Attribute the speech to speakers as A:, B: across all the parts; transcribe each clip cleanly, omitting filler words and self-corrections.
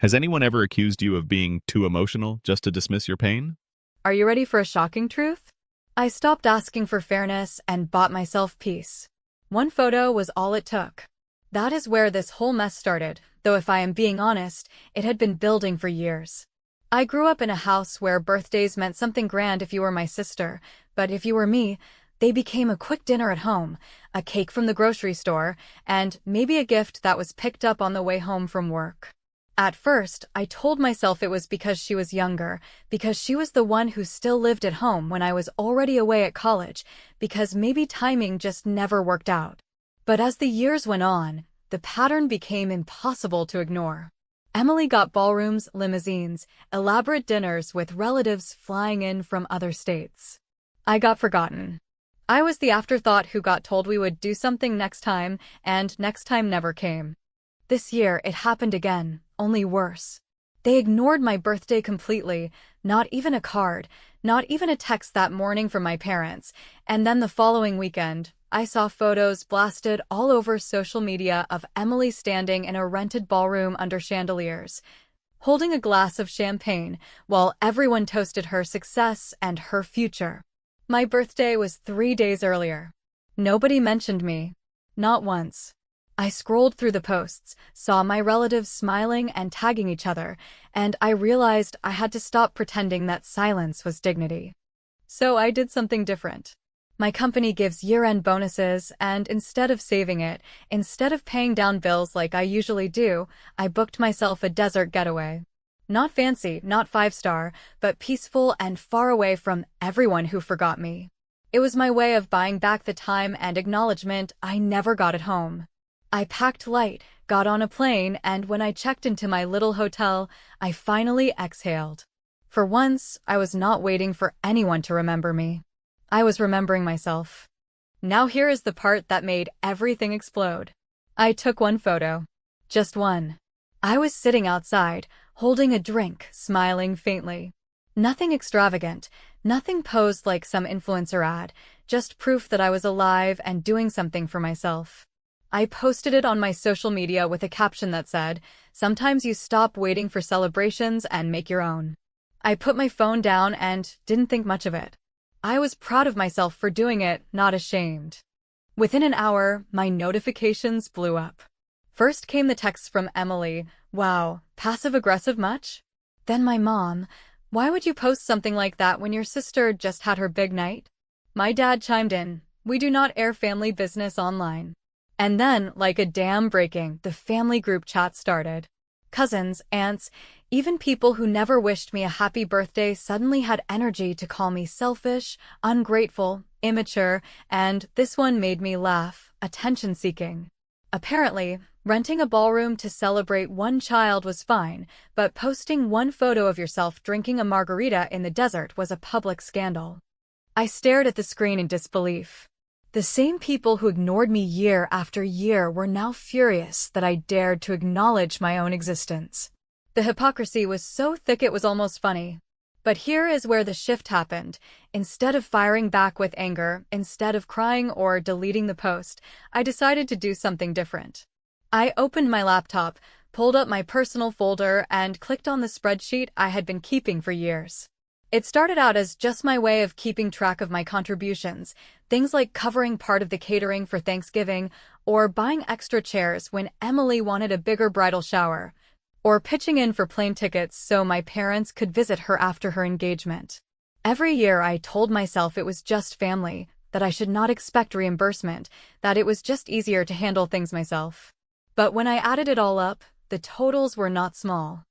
A: Has anyone ever accused you of being too emotional just to dismiss your pain?
B: Are you ready for a shocking truth? I stopped asking for fairness and bought myself peace. One photo was all it took. That is where this whole mess started, though if I am being honest, it had been building for years. I grew up in a house where birthdays meant something grand if you were my sister, but if you were me, they became a quick dinner at home, a cake from the grocery store, and maybe a gift that was picked up on the way home from work. At first, I told myself it was because she was younger, because she was the one who still lived at home when I was already away at college, because maybe timing just never worked out. But as the years went on, the pattern became impossible to ignore. Emily got ballrooms, limousines, elaborate dinners with relatives flying in from other states. I got forgotten. I was the afterthought who got told we would do something next time, and next time never came. This year, it happened again, only worse. They ignored my birthday completely, not even a card, not even a text that morning from my parents, and then the following weekend, I saw photos blasted all over social media of Emily standing in a rented ballroom under chandeliers, holding a glass of champagne, while everyone toasted her success and her future. My birthday was 3 days earlier. Nobody mentioned me. Not once. I scrolled through the posts, saw my relatives smiling and tagging each other, and I realized I had to stop pretending that silence was dignity. So I did something different. My company gives year-end bonuses, and instead of saving it, instead of paying down bills like I usually do, I booked myself a desert getaway. Not fancy, not 5-star, but peaceful and far away from everyone who forgot me. It was my way of buying back the time and acknowledgement I never got at home. I packed light, got on a plane, and when I checked into my little hotel, I finally exhaled. For once, I was not waiting for anyone to remember me. I was remembering myself. Now here is the part that made everything explode. I took one photo. Just one. I was sitting outside, holding a drink, smiling faintly. Nothing extravagant, nothing posed like some influencer ad, just proof that I was alive and doing something for myself. I posted it on my social media with a caption that said, "Sometimes you stop waiting for celebrations and make your own." I put my phone down and didn't think much of it. I was proud of myself for doing it, not ashamed. Within an hour, my notifications blew up. First came the text from Emily, "Wow, passive-aggressive much?" Then my mom, "Why would you post something like that when your sister just had her big night?" My dad chimed in, "We do not air family business online." And then, like a dam breaking, the family group chat started. Cousins, aunts, even people who never wished me a happy birthday suddenly had energy to call me selfish, ungrateful, immature, and this one made me laugh, attention-seeking. Apparently, renting a ballroom to celebrate one child was fine, but posting one photo of yourself drinking a margarita in the desert was a public scandal. I stared at the screen in disbelief. The same people who ignored me year after year were now furious that I dared to acknowledge my own existence. The hypocrisy was so thick it was almost funny. But here is where the shift happened. Instead of firing back with anger, instead of crying or deleting the post, I decided to do something different. I opened my laptop, pulled up my personal folder, and clicked on the spreadsheet I had been keeping for years. It started out as just my way of keeping track of my contributions, things like covering part of the catering for Thanksgiving, or buying extra chairs when Emily wanted a bigger bridal shower, or pitching in for plane tickets so my parents could visit her after her engagement. Every year I told myself it was just family, that I should not expect reimbursement, that it was just easier to handle things myself. But when I added it all up, the totals were not small.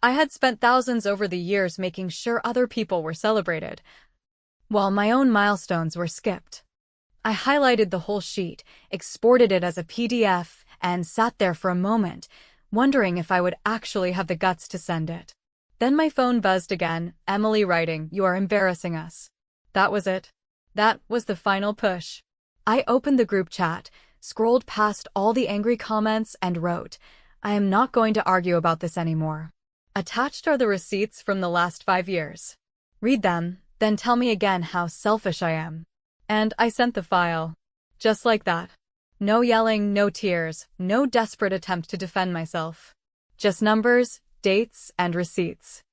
B: I had spent thousands over the years making sure other people were celebrated, while my own milestones were skipped. I highlighted the whole sheet, exported it as a PDF, and sat there for a moment, wondering if I would actually have the guts to send it. Then my phone buzzed again, Emily writing, "You are embarrassing us." That was it. That was the final push. I opened the group chat, scrolled past all the angry comments, and wrote, "I am not going to argue about this anymore. Attached are the receipts from the last 5 years. Read them, then tell me again how selfish I am." And I sent the file. Just like that. No yelling, no tears, no desperate attempt to defend myself. Just numbers, dates, and receipts.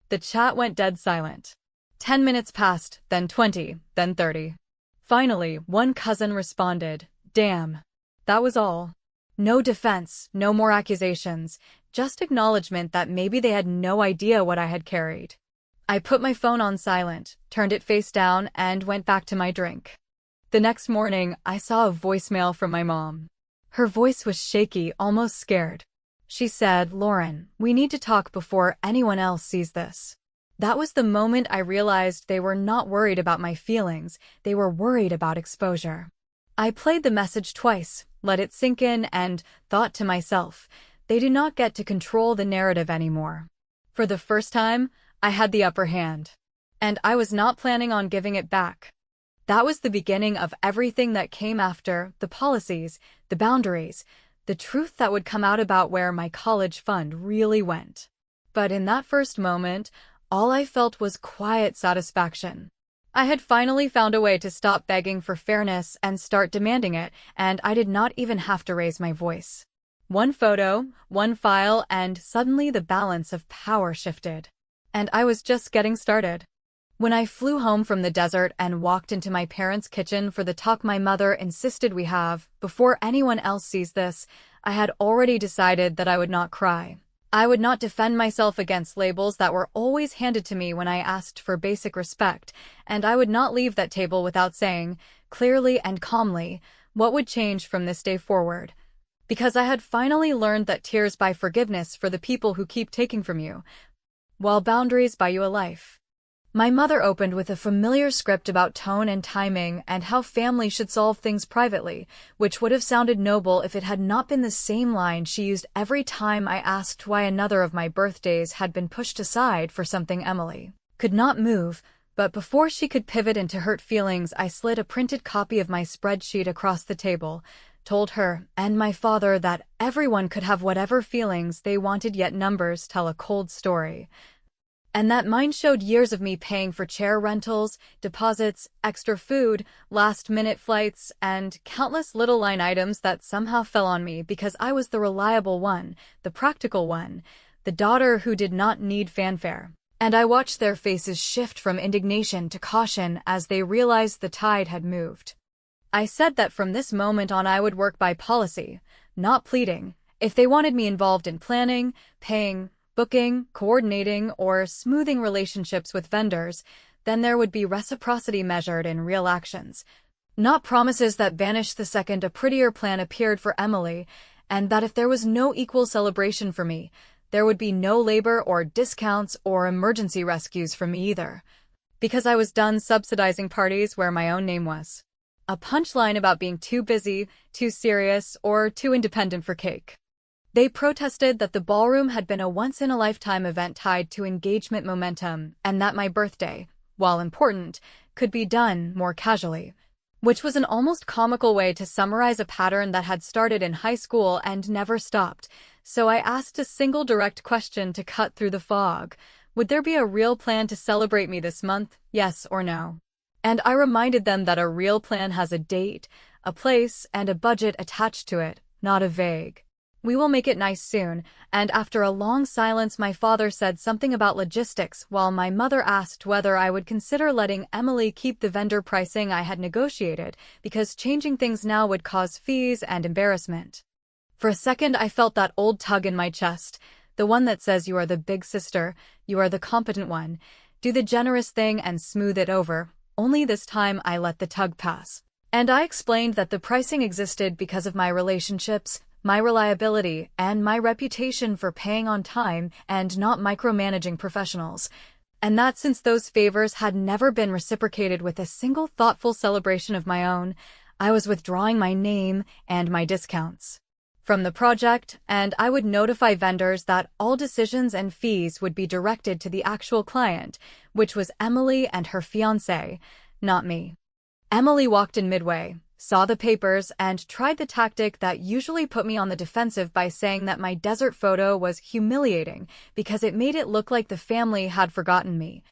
B: The chat went dead silent. 10 minutes passed, then 20, then 30. Finally, one cousin responded, "Damn." That was all. No defense, no more accusations, just acknowledgement that maybe they had no idea what I had carried. I put my phone on silent, turned it face down, and went back to my drink. The next morning, I saw a voicemail from my mom. Her voice was shaky, almost scared. She said, "Lauren, we need to talk before anyone else sees this." That was the moment I realized they were not worried about my feelings, they were worried about exposure. I played the message twice, let it sink in, and thought to myself, they do not get to control the narrative anymore. For the first time, I had the upper hand. And I was not planning on giving it back. That was the beginning of everything that came after, the policies, the boundaries, the truth that would come out about where my college fund really went. But in that first moment, all I felt was quiet satisfaction. I had finally found a way to stop begging for fairness and start demanding it, and I did not even have to raise my voice. One photo, one file, and suddenly the balance of power shifted. And I was just getting started. When I flew home from the desert and walked into my parents' kitchen for the talk my mother insisted we have, before anyone else sees this, I had already decided that I would not cry. I would not defend myself against labels that were always handed to me when I asked for basic respect, and I would not leave that table without saying, clearly and calmly, what would change from this day forward. Because I had finally learned that tears buy forgiveness for the people who keep taking from you, while boundaries buy you a life. My mother opened with a familiar script about tone and timing and how family should solve things privately, which would have sounded noble if it had not been the same line she used every time I asked why another of my birthdays had been pushed aside for something Emily could not move. But before she could pivot into hurt feelings, I slid a printed copy of my spreadsheet across the table, told her and my father that everyone could have whatever feelings they wanted, yet numbers tell a cold story. And that mine showed years of me paying for chair rentals, deposits, extra food, last-minute flights, and countless little line items that somehow fell on me because I was the reliable one, the practical one, the daughter who did not need fanfare. And I watched their faces shift from indignation to caution as they realized the tide had moved. I said that from this moment on I would work by policy, not pleading. If they wanted me involved in planning, paying, booking, coordinating, or smoothing relationships with vendors, then there would be reciprocity measured in real actions. Not promises that vanished the second a prettier plan appeared for Emily, and that if there was no equal celebration for me, there would be no labor or discounts or emergency rescues from me either. Because I was done subsidizing parties where my own name was a punchline about being too busy, too serious, or too independent for cake. They protested that the ballroom had been a once-in-a-lifetime event tied to engagement momentum, and that my birthday, while important, could be done more casually, which was an almost comical way to summarize a pattern that had started in high school and never stopped. So I asked a single direct question to cut through the fog. Would there be a real plan to celebrate me this month, yes or no? And I reminded them that a real plan has a date, a place, and a budget attached to it, not a vague "we will make it nice soon," and after a long silence my father said something about logistics while my mother asked whether I would consider letting Emily keep the vendor pricing I had negotiated, because changing things now would cause fees and embarrassment. For a second I felt that old tug in my chest, the one that says you are the big sister, you are the competent one, do the generous thing and smooth it over, only this time I let the tug pass. And I explained that the pricing existed because of my relationships, my reliability, and my reputation for paying on time and not micromanaging professionals, and that since those favors had never been reciprocated with a single thoughtful celebration of my own, I was withdrawing my name and my discounts from the project, and I would notify vendors that all decisions and fees would be directed to the actual client, which was Emily and her fiancé, not me. Emily walked in midway, saw the papers, and tried the tactic that usually put me on the defensive by saying that my desert photo was humiliating because it made it look like the family had forgotten me.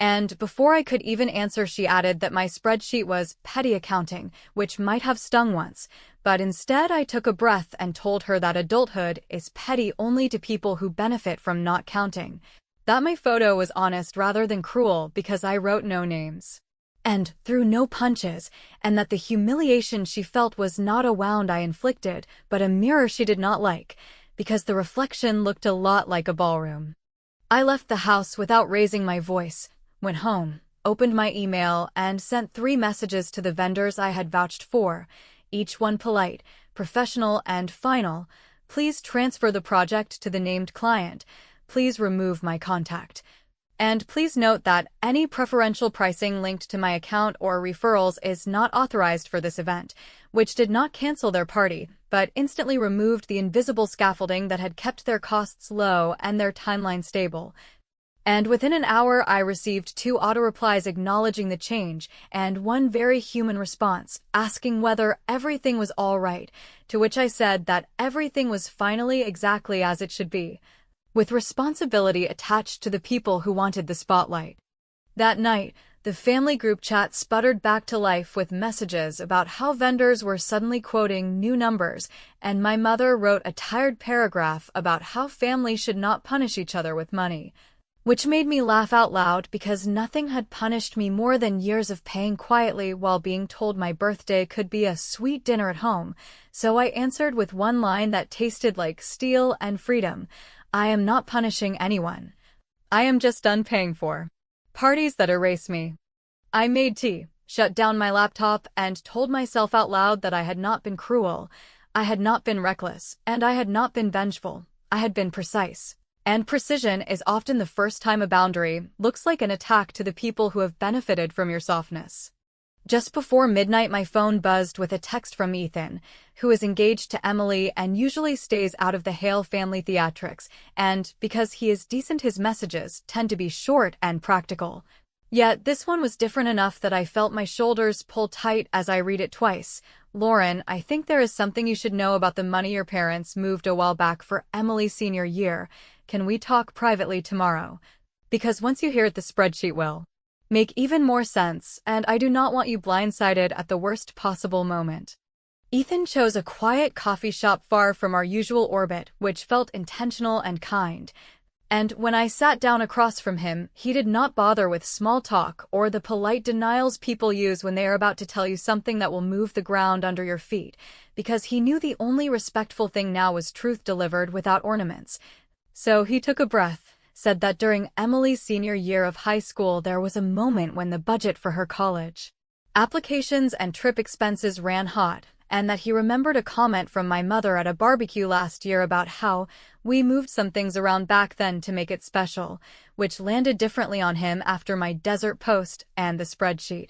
B: And before I could even answer, she added that my spreadsheet was petty accounting, which might have stung once. But instead, I took a breath and told her that adulthood is petty only to people who benefit from not counting. That my photo was honest rather than cruel because I wrote no names and threw no punches, and that the humiliation she felt was not a wound I inflicted, but a mirror she did not like, because the reflection looked a lot like a ballroom. I left the house without raising my voice, went home, opened my email, and sent 3 messages to the vendors I had vouched for, each one polite, professional, and final. Please transfer the project to the named client. Please remove my contact. And please note that any preferential pricing linked to my account or referrals is not authorized for this event, which did not cancel their party, but instantly removed the invisible scaffolding that had kept their costs low and their timeline stable. And within an hour, I received 2 auto-replies acknowledging the change, and 1 very human response, asking whether everything was all right, to which I said that everything was finally exactly as it should be, with responsibility attached to the people who wanted the spotlight. That night, the family group chat sputtered back to life with messages about how vendors were suddenly quoting new numbers, and my mother wrote a tired paragraph about how families should not punish each other with money, which made me laugh out loud because nothing had punished me more than years of paying quietly while being told my birthday could be a sweet dinner at home. So I answered with 1 line that tasted like steel and freedom. I am not punishing anyone. I am just done paying for parties that erase me. I made tea, shut down my laptop, and told myself out loud that I had not been cruel, I had not been reckless, and I had not been vengeful. I had been precise. And precision is often the first time a boundary looks like an attack to the people who have benefited from your softness. Just before midnight, my phone buzzed with a text from Ethan, who is engaged to Emily and usually stays out of the Hale family theatrics, and, because he is decent, his messages tend to be short and practical. Yet this one was different enough that I felt my shoulders pull tight as I read it twice. Lauren, I think there is something you should know about the money your parents moved a while back for Emily's senior year. Can we talk privately tomorrow? Because once you hear it, the spreadsheet will make even more sense, and I do not want you blindsided at the worst possible moment. Ethan chose a quiet coffee shop far from our usual orbit, which felt intentional and kind. And when I sat down across from him, he did not bother with small talk or the polite denials people use when they are about to tell you something that will move the ground under your feet, because he knew the only respectful thing now was truth delivered without ornaments. So he took a breath, said that during Emily's senior year of high school there was a moment when the budget for her college applications and trip expenses ran hot, and that he remembered a comment from my mother at a barbecue last year about how we moved some things around back then to make it special, which landed differently on him after my desert post and the spreadsheet.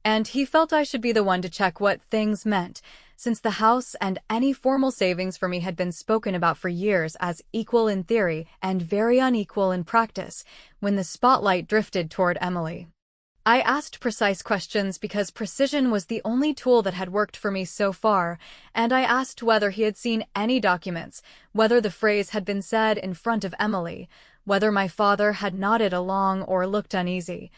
B: And he felt I should be the one to check what things meant, since the house and any formal savings for me had been spoken about for years as equal in theory and very unequal in practice, when the spotlight drifted toward Emily. I asked precise questions because precision was the only tool that had worked for me so far, and I asked whether he had seen any documents, whether the phrase had been said in front of Emily, whether my father had nodded along or looked uneasy,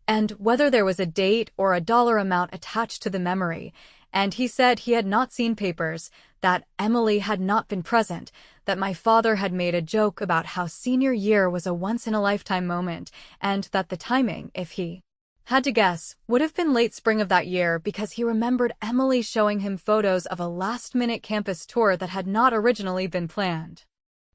B: and whether there was a date or a dollar amount attached to the memory. And he said he had not seen papers, that Emily had not been present, that my father had made a joke about how senior year was a once-in-a-lifetime moment, and that the timing, if he had to guess, would have been late spring of that year because he remembered Emily showing him photos of a last-minute campus tour that had not originally been planned.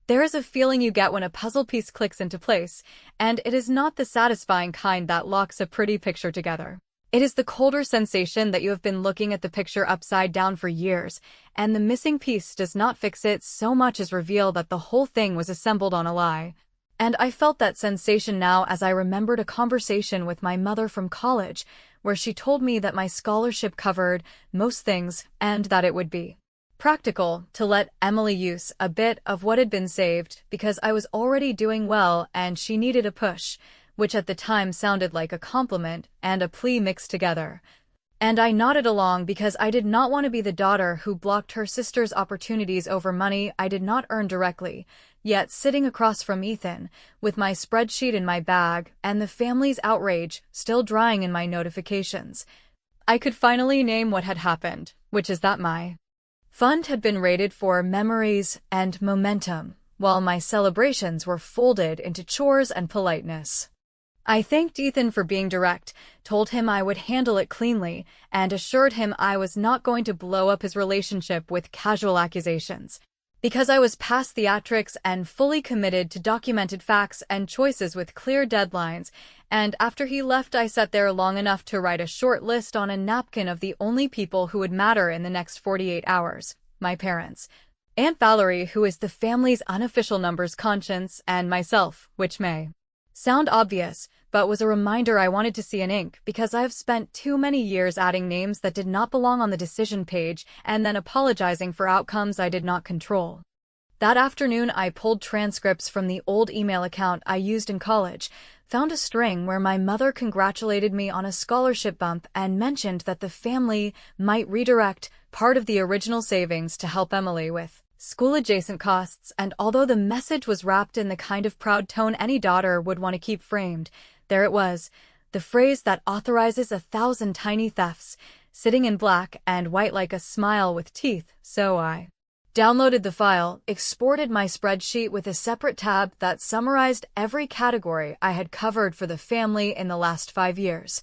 B: There is a feeling you get when a puzzle piece clicks into place, and it is not the satisfying kind that locks a pretty picture together. It is the colder sensation that you have been looking at the picture upside down for years, and the missing piece does not fix it so much as reveal that the whole thing was assembled on a lie. And I felt that sensation now as I remembered a conversation with my mother from college, where she told me that my scholarship covered most things and that it would be practical to let Emily use a bit of what had been saved because I was already doing well and she needed a push, which at the time sounded like a compliment and a plea mixed together. And I nodded along because I did not want to be the daughter who blocked her sister's opportunities over money I did not earn directly, Yet sitting across from Ethan, with my spreadsheet in my bag and the family's outrage still drying in my notifications, I could finally name what had happened, which is that my fund had been rated for memories and momentum, while my celebrations were folded into chores and politeness. I thanked Ethan for being direct, told him I would handle it cleanly, and assured him I was not going to blow up his relationship with casual accusations, because I was past theatrics and fully committed to documented facts and choices with clear deadlines. And after he left, I sat there long enough to write a short list on a napkin of the only people who would matter in the next 48 hours. My parents, Aunt Valerie, who is the family's unofficial numbers conscience, and myself, which may sound obvious, but was a reminder I wanted to see in ink because I've spent too many years adding names that did not belong on the decision page and then apologizing for outcomes I did not control. That afternoon, I pulled transcripts from the old email account I used in college, found a string where my mother congratulated me on a scholarship bump and mentioned that the family might redirect part of the original savings to help Emily with school-adjacent costs, and although the message was wrapped in the kind of proud tone any daughter would want to keep framed, there it was, the phrase that authorizes 1,000 tiny thefts, sitting in black and white like a smile with teeth. So I downloaded the file, exported my spreadsheet with a separate tab that summarized every category I had covered for the family in the last 5 years,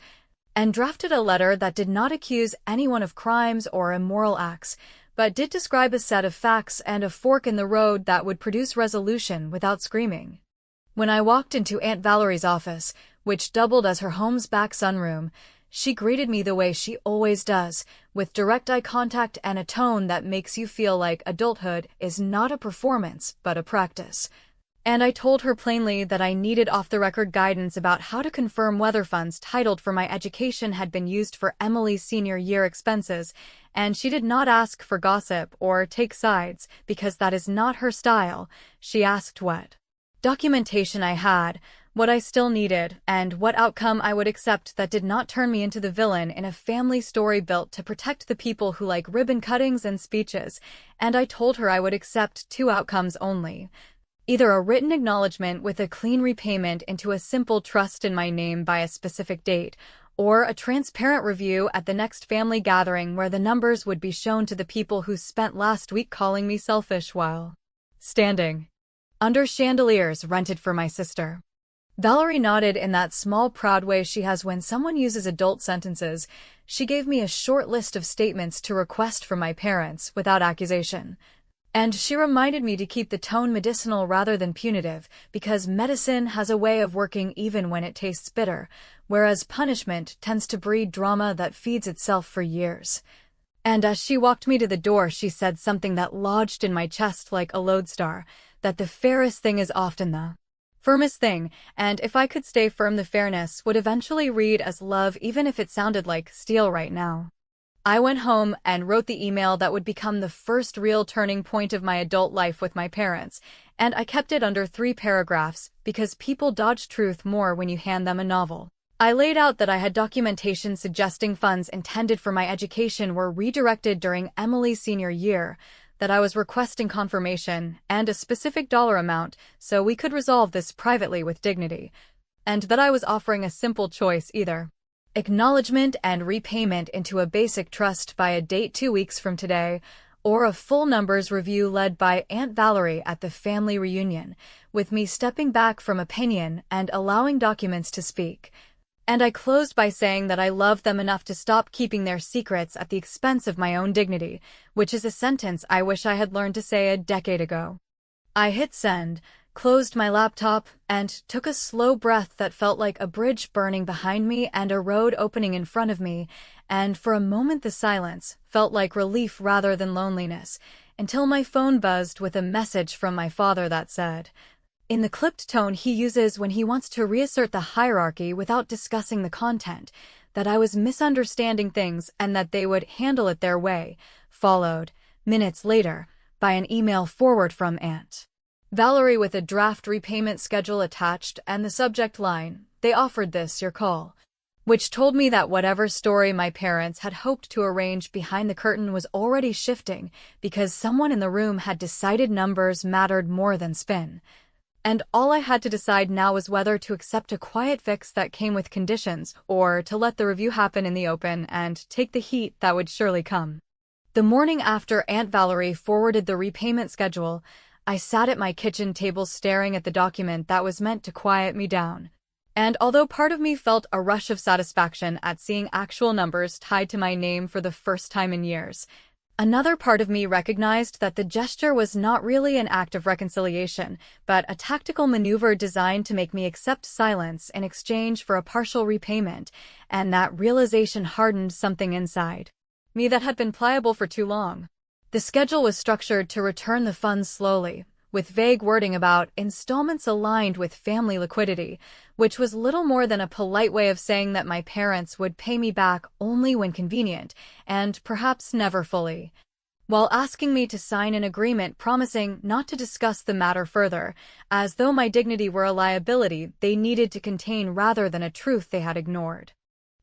B: and drafted a letter that did not accuse anyone of crimes or immoral acts, but did describe a set of facts and a fork in the road that would produce resolution without screaming. When I walked into Aunt Valerie's office, which doubled as her home's back sunroom, she greeted me the way she always does, with direct eye contact and a tone that makes you feel like adulthood is not a performance, but a practice. And I told her plainly that I needed off-the-record guidance about how to confirm whether funds titled for my education had been used for Emily's senior year expenses, and she did not ask for gossip or take sides, because that is not her style. She asked what documentation I had, what I still needed, and what outcome I would accept that did not turn me into the villain in a family story built to protect the people who like ribbon cuttings and speeches, and I told her I would accept 2 outcomes only. Either a written acknowledgement with a clean repayment into a simple trust in my name by a specific date, or a transparent review at the next family gathering where the numbers would be shown to the people who spent last week calling me selfish while standing under chandeliers rented for my sister. Valerie nodded in that small proud way she has when someone uses adult sentences. She gave me a short list of statements to request from my parents without accusation. And she reminded me to keep the tone medicinal rather than punitive, because medicine has a way of working even when it tastes bitter, whereas punishment tends to breed drama that feeds itself for years. And as she walked me to the door, she said something that lodged in my chest like a lodestar, that the fairest thing is often the firmest thing, and if I could stay firm, the fairness would eventually read as love, even if it sounded like steel right now. I went home and wrote the email that would become the first real turning point of my adult life with my parents, and I kept it under 3 paragraphs because people dodge truth more when you hand them a novel. I laid out that I had documentation suggesting funds intended for my education were redirected during Emily's senior year, that I was requesting confirmation and a specific dollar amount so we could resolve this privately with dignity, and that I was offering a simple choice: either acknowledgement and repayment into a basic trust by a date 2 weeks from today, or a full numbers review led by Aunt Valerie at the family reunion, with me stepping back from opinion and allowing documents to speak. And I closed by saying that I loved them enough to stop keeping their secrets at the expense of my own dignity, which is a sentence I wish I had learned to say a decade ago. I hit send, closed my laptop, and took a slow breath that felt like a bridge burning behind me and a road opening in front of me, and for a moment the silence felt like relief rather than loneliness, until my phone buzzed with a message from my father that said, in the clipped tone he uses when he wants to reassert the hierarchy without discussing the content, that I was misunderstanding things and that they would handle it their way, followed, minutes later, by an email forward from Aunt Valerie with a draft repayment schedule attached and the subject line, "They offered this, your call." which told me that whatever story my parents had hoped to arrange behind the curtain was already shifting because someone in the room had decided numbers mattered more than spin. And all I had to decide now was whether to accept a quiet fix that came with conditions or to let the review happen in the open and take the heat that would surely come. The morning after Aunt Valerie forwarded the repayment schedule, I sat at my kitchen table staring at the document that was meant to quiet me down. And although part of me felt a rush of satisfaction at seeing actual numbers tied to my name for the first time in years, another part of me recognized that the gesture was not really an act of reconciliation, but a tactical maneuver designed to make me accept silence in exchange for a partial repayment, and that realization hardened something inside me that had been pliable for too long. The schedule was structured to return the funds slowly, with vague wording about installments aligned with family liquidity, which was little more than a polite way of saying that my parents would pay me back only when convenient, and perhaps never fully, while asking me to sign an agreement promising not to discuss the matter further, as though my dignity were a liability they needed to contain rather than a truth they had ignored.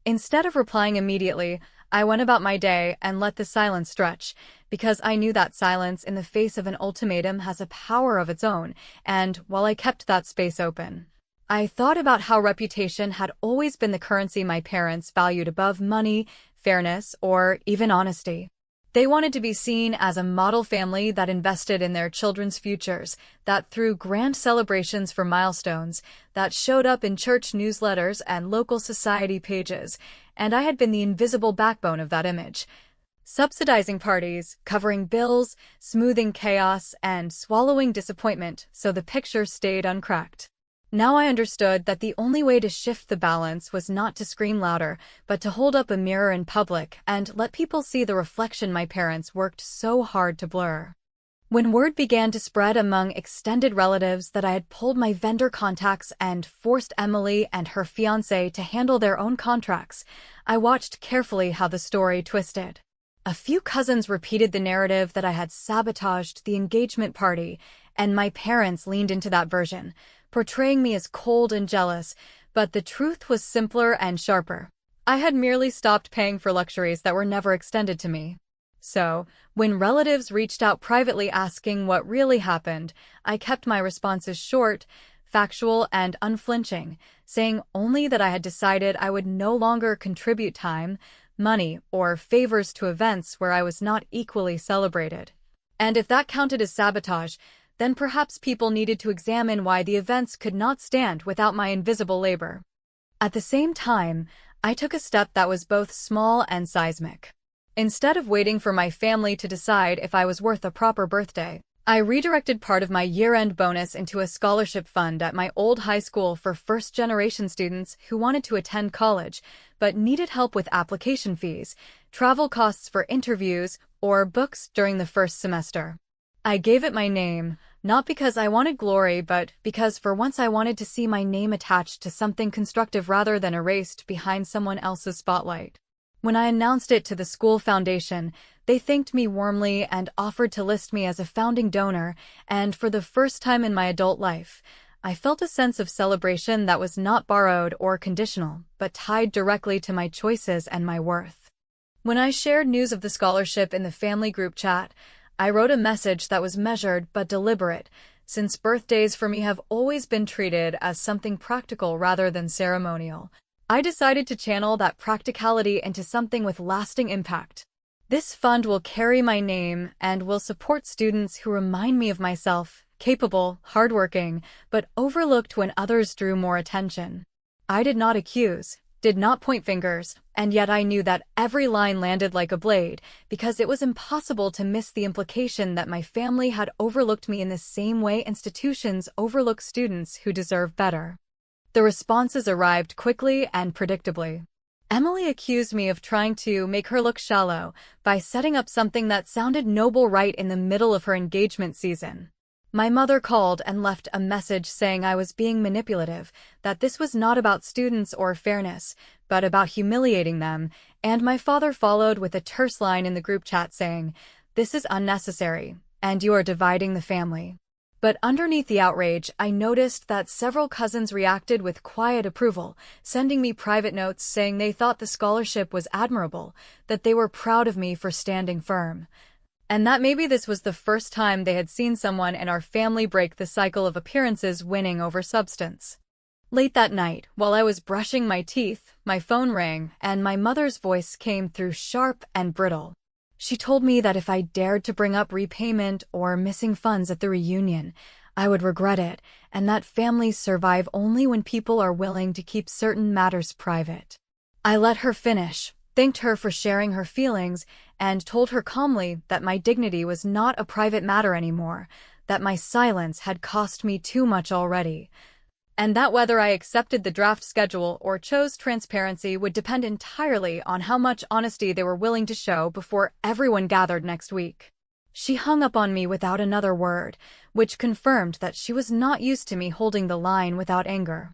B: Instead of replying immediately, I went about my day and let the silence stretch, because I knew that silence in the face of an ultimatum has a power of its own, and while I kept that space open, I thought about how reputation had always been the currency my parents valued above money, fairness, or even honesty. They wanted to be seen as a model family that invested in their children's futures, that threw grand celebrations for milestones, that showed up in church newsletters and local society pages, and I had been the invisible backbone of that image, subsidizing parties, covering bills, smoothing chaos, and swallowing disappointment so the picture stayed uncracked. Now I understood that the only way to shift the balance was not to scream louder, but to hold up a mirror in public and let people see the reflection my parents worked so hard to blur. When word began to spread among extended relatives that I had pulled my vendor contacts and forced Emily and her fiancé to handle their own contracts, I watched carefully how the story twisted. A few cousins repeated the narrative that I had sabotaged the engagement party, and my parents leaned into that version, portraying me as cold and jealous, but the truth was simpler and sharper. I had merely stopped paying for luxuries that were never extended to me. So, when relatives reached out privately asking what really happened, I kept my responses short, factual, and unflinching, saying only that I had decided I would no longer contribute time, money, or favors to events where I was not equally celebrated. And if that counted as sabotage, then perhaps people needed to examine why the events could not stand without my invisible labor. At the same time, I took a step that was both small and seismic. Instead of waiting for my family to decide if I was worth a proper birthday, I redirected part of my year-end bonus into a scholarship fund at my old high school for first-generation students who wanted to attend college, but needed help with application fees, travel costs for interviews, or books during the first semester. I gave it my name, not because I wanted glory, but because for once I wanted to see my name attached to something constructive rather than erased behind someone else's spotlight. When I announced it to the school foundation, they thanked me warmly and offered to list me as a founding donor, and for the first time in my adult life, I felt a sense of celebration that was not borrowed or conditional, but tied directly to my choices and my worth. When I shared news of the scholarship in the family group chat, I wrote a message that was measured but deliberate, since birthdays for me have always been treated as something practical rather than ceremonial. I decided to channel that practicality into something with lasting impact. This fund will carry my name and will support students who remind me of myself, capable, hardworking, but overlooked when others drew more attention. I did not accuse, did not point fingers, and yet I knew that every line landed like a blade, because it was impossible to miss the implication that my family had overlooked me in the same way institutions overlook students who deserve better. The responses arrived quickly and predictably. Emily accused me of trying to make her look shallow by setting up something that sounded noble right in the middle of her engagement season. My mother called and left a message saying I was being manipulative, that this was not about students or fairness, but about humiliating them, and my father followed with a terse line in the group chat saying, "This is unnecessary, and you are dividing the family." But underneath the outrage, I noticed that several cousins reacted with quiet approval, sending me private notes saying they thought the scholarship was admirable, that they were proud of me for standing firm, and that maybe this was the first time they had seen someone in our family break the cycle of appearances winning over substance. Late that night, while I was brushing my teeth, my phone rang, and my mother's voice came through sharp and brittle. She told me that if I dared to bring up repayment or missing funds at the reunion, I would regret it, and that families survive only when people are willing to keep certain matters private. I let her finish, thanked her for sharing her feelings, and told her calmly that my dignity was not a private matter anymore, that my silence had cost me too much already, and that whether I accepted the draft schedule or chose transparency would depend entirely on how much honesty they were willing to show before everyone gathered next week. She hung up on me without another word, which confirmed that she was not used to me holding the line without anger.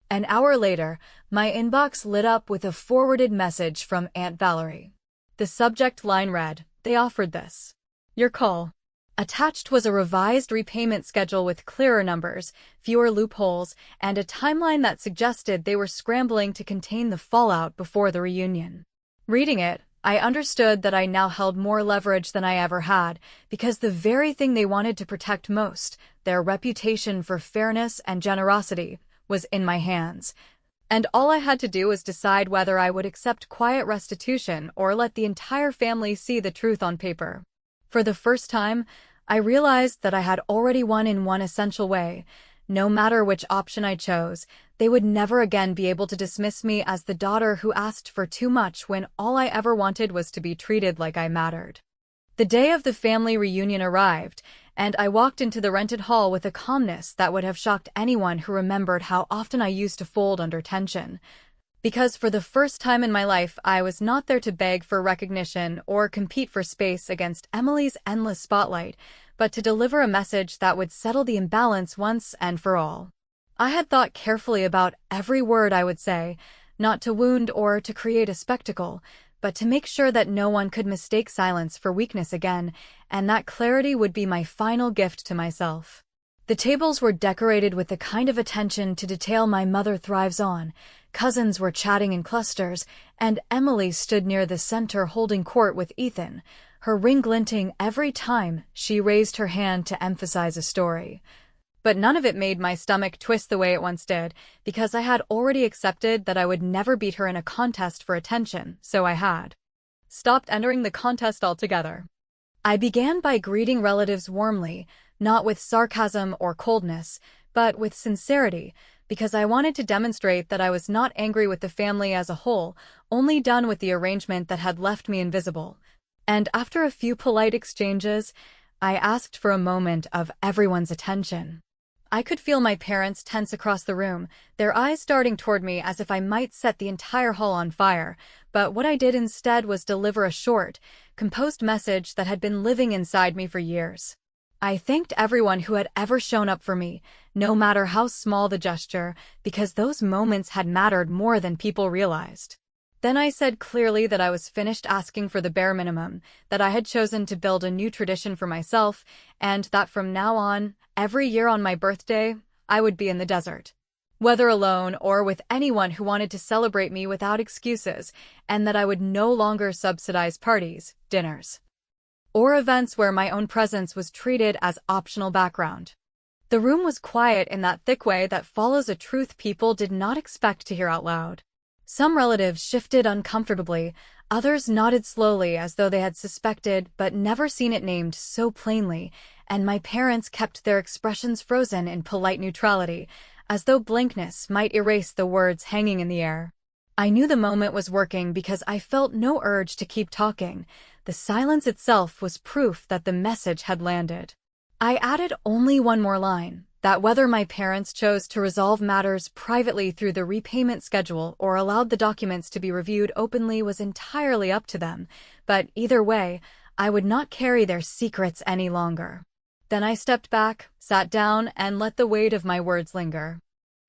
B: An hour later, my inbox lit up with a forwarded message from Aunt Valerie. The subject line read, "They offered this. Your call." Attached was a revised repayment schedule with clearer numbers, fewer loopholes, and a timeline that suggested they were scrambling to contain the fallout before the reunion. Reading it, I understood that I now held more leverage than I ever had, because the very thing they wanted to protect most, their reputation for fairness and generosity, was in my hands. And all I had to do was decide whether I would accept quiet restitution or let the entire family see the truth on paper. For the first time, I realized that I had already won in one essential way. No matter which option I chose, they would never again be able to dismiss me as the daughter who asked for too much when all I ever wanted was to be treated like I mattered. The day of the family reunion arrived, and I walked into the rented hall with a calmness that would have shocked anyone who remembered how often I used to fold under tension. Because for the first time in my life, I was not there to beg for recognition or compete for space against Emily's endless spotlight, but to deliver a message that would settle the imbalance once and for all. I had thought carefully about every word I would say, not to wound or to create a spectacle, but to make sure that no one could mistake silence for weakness again, and that clarity would be my final gift to myself. The tables were decorated with the kind of attention to detail my mother thrives on. Cousins were chatting in clusters, and Emily stood near the center holding court with Ethan, her ring glinting every time she raised her hand to emphasize a story. But none of it made my stomach twist the way it once did, because I had already accepted that I would never beat her in a contest for attention, so I had stopped entering the contest altogether. I began by greeting relatives warmly, not with sarcasm or coldness, but with sincerity, because I wanted to demonstrate that I was not angry with the family as a whole, only done with the arrangement that had left me invisible. And after a few polite exchanges, I asked for a moment of everyone's attention. I could feel my parents tense across the room, their eyes darting toward me as if I might set the entire hall on fire, but what I did instead was deliver a short, composed message that had been living inside me for years. I thanked everyone who had ever shown up for me, no matter how small the gesture, because those moments had mattered more than people realized. Then I said clearly that I was finished asking for the bare minimum, that I had chosen to build a new tradition for myself, and that from now on, every year on my birthday, I would be in the desert, whether alone or with anyone who wanted to celebrate me without excuses, and that I would no longer subsidize parties, dinners, or events where my own presence was treated as optional background. The room was quiet in that thick way that follows a truth people did not expect to hear out loud. Some relatives shifted uncomfortably, others nodded slowly as though they had suspected but never seen it named so plainly, and my parents kept their expressions frozen in polite neutrality, as though blankness might erase the words hanging in the air. I knew the moment was working because I felt no urge to keep talking. The silence itself was proof that the message had landed. I added only one more line, that whether my parents chose to resolve matters privately through the repayment schedule or allowed the documents to be reviewed openly was entirely up to them, but either way, I would not carry their secrets any longer. Then I stepped back, sat down, and let the weight of my words linger.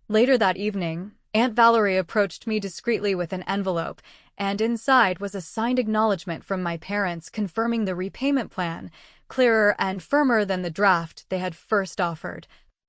B: Later that evening, Aunt Valerie approached me discreetly with an envelope, and inside was a signed acknowledgement from my parents confirming the repayment plan, clearer and firmer than the draft they had first offered.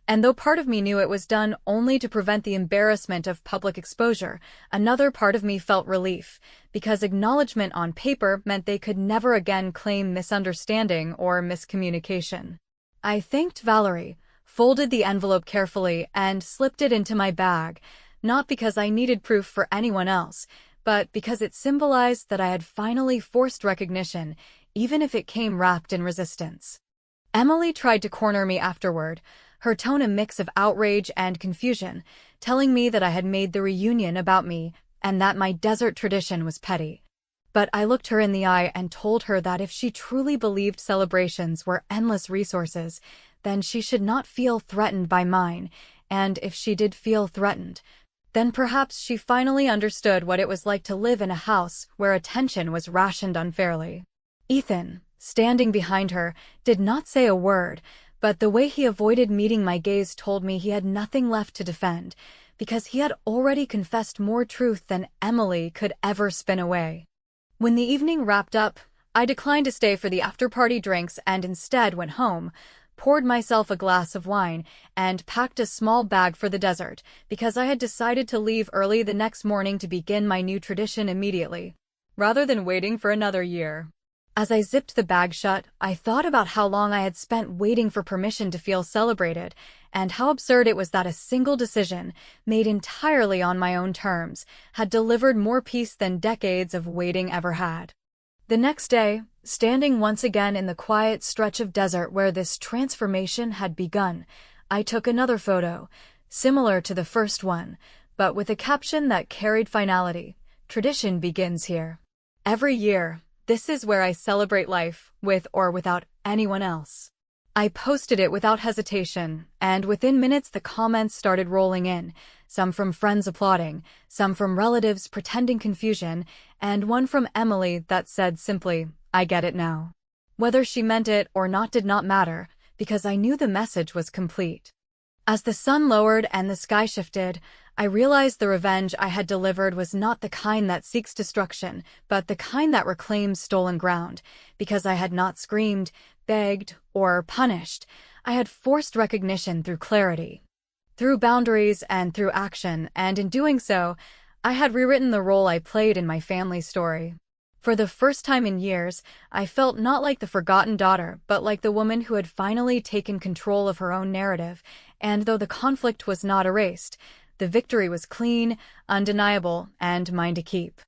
B: And though part of me knew it was done only to prevent the embarrassment of public exposure, another part of me felt relief, because acknowledgement on paper meant they could never again claim misunderstanding or miscommunication. I thanked Valerie, folded the envelope carefully, and slipped it into my bag, not because I needed proof for anyone else, but because it symbolized that I had finally forced recognition, even if it came wrapped in resistance. Emily tried to corner me afterward, her tone a mix of outrage and confusion, telling me that I had made the reunion about me and that my desert tradition was petty. But I looked her in the eye and told her that if she truly believed celebrations were endless resources, then she should not feel threatened by mine, and if she did feel threatened, then perhaps she finally understood what it was like to live in a house where attention was rationed unfairly. Ethan, standing behind her, did not say a word, but the way he avoided meeting my gaze told me he had nothing left to defend, because he had already confessed more truth than Emily could ever spin away. When the evening wrapped up, I declined to stay for the after-party drinks and instead went home, poured myself a glass of wine, and packed a small bag for the desert, because I had decided to leave early the next morning to begin my new tradition immediately, rather than waiting for another year. As I zipped the bag shut, I thought about how long I had spent waiting for permission to feel celebrated, and how absurd it was that a single decision, made entirely on my own terms, had delivered more peace than decades of waiting ever had. The next day, standing once again in the quiet stretch of desert where this transformation had begun, I took another photo, similar to the first one, but with a caption that carried finality: "Tradition begins here. Every year, this is where I celebrate life, with or without anyone else." I posted it without hesitation, and within minutes the comments started rolling in, some from friends applauding, some from relatives pretending confusion, and one from Emily that said simply, "I get it now." Whether she meant it or not did not matter, because I knew the message was complete. As the sun lowered and the sky shifted, I realized the revenge I had delivered was not the kind that seeks destruction, but the kind that reclaims stolen ground, because I had not screamed, begged, or punished. I had forced recognition through clarity, through boundaries, and through action, and in doing so, I had rewritten the role I played in my family story. For the first time in years, I felt not like the forgotten daughter, but like the woman who had finally taken control of her own narrative, and though the conflict was not erased, the victory was clean, undeniable, and mine to keep.